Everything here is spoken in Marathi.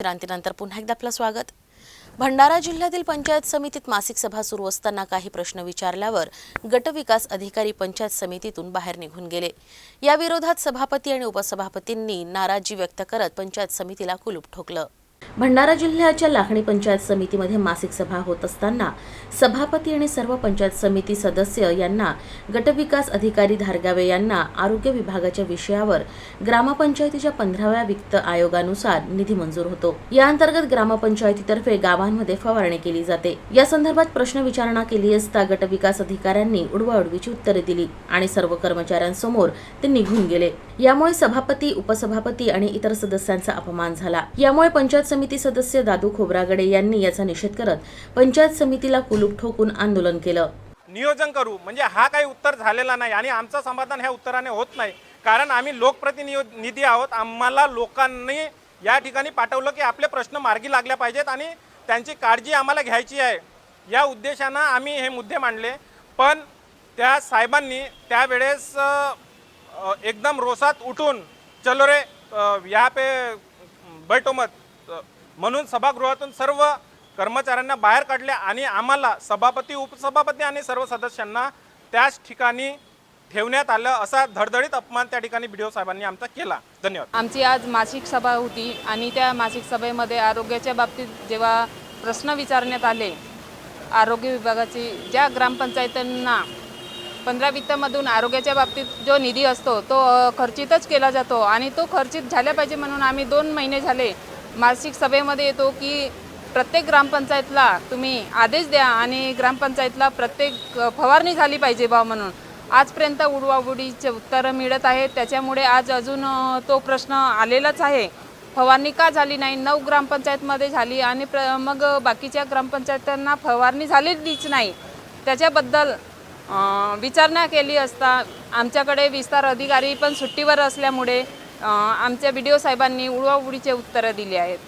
क्रांतीनंतर पुन्हा एकदा आपलं स्वागत। भंडारा जिल्ह्यातील पंचायत समितीत मासिक सभा सुरू असताना काही प्रश्न विचारल्यावर गटविकास अधिकारी पंचायत समितीतून बाहेर निघून गेले। या विरोधात सभापती आणि उपसभापतींनी नाराजी व्यक्त करत पंचायत समितीला कुलूप ठोकलं। भंडारा जिल्ह्याच्या लाखणी पंचायत समितीमध्ये मासिक सभा होत असताना सभापती आणि सर्व पंचायत समिती सदस्य यांना गटविकास अधिकारी धारगावे यांना आरोग्य विभागाच्या विषयावर ग्रामपंचायतीच्या 15व्या वित्त आयोगानुसार निधी मंजूर होतो। या अंतर्गत ग्रामपंचायतीतर्फे गावांमध्ये फवारणी केली जाते। या संदर्भात प्रश्न विचारणा केली असता गटविकास अधिकाऱ्यांनी उडवाउडवीची उत्तरे दिली आणि सर्व कर्मचाऱ्यांसमोर ते निघून गेले। यामुळे सभापती, उपसभापती आणि इतर सदस्यांचा अपमान झाला। यामुळे पंचायत समिती सदस्य दादू खोब्रागडे यांनी याचा निषेध करत पंचायत समितीला कुलूप ठोकून आंदोलन केलं। नियोजन करू म्हणजे हा काही उत्तर झालेला नाही आणि आमचं समाधान ह्या उत्तराने होत नाही, कारण आम्ही लोकप्रतिनिधी आहोत। आम्हाला लोकांनी या ठिकाणी पाठवलं की आपले प्रश्न मार्गी लागले पाहिजेत आणि त्यांची काळजी आम्हाला घ्यायची आहे। या उद्देशाने आम्ही हे मुद्दे मांडले, पण त्या साहेबांनी त्यावेळेस एकदम रोसात उठून चलो रे यहाँ पे बैठो मत म्हणून सभागृहातून सर्व कर्मचाऱ्यांना बाहेर काढले आणि आम्हाला सभापती, उपसभापती आणि सर्व सदस्यांना त्याच ठिकाणी ठेवण्यात आलं। असा धडधडीत अपमान त्या ठिकाणी बीडीओ साहेबांनी आमचा केला। धन्यवाद। आमची आज मासिक सभा होती आणि त्या मासिक सभेमध्ये आरोग्याच्या बाबतीत जेव्हा प्रश्न विचारण्यात आले, आरोग्य विभागाची ज्या ग्रामपंचायतींना 15 वित्तमधून आरोग्याच्या बाबतीत जो निधी असतो तो खर्चितच केला जातो आणि तो खर्चित झाला पाहिजे म्हणून आम्ही 2 महिने झाले मासिक सभेमध्ये येतो की प्रत्येक ग्रामपंचायतला तुम्ही आदेश द्या आणि ग्रामपंचायतला प्रत्येक फवारणी झाली पाहिजे बा म्हणून। आजपर्यंत उडवाउडीचे उत्तरं मिळत आहेत, त्याच्यामुळे आज अजून तो प्रश्न आलेलाच आहे। फवारणी का झाली नाही? 9 ग्रामपंचायतमध्ये झाली आणि मग बाकीच्या ग्रामपंचायतांना फवारणी झालेलीच नाही। त्याच्याबद्दल विचारणा केली असता आमच्याकडे विस्तार अधिकारी पण सुट्टीवर असल्यामुळे आमच्या बीडीओ साहेबांनी उडवाउडीचे उत्तरं दिली आहेत।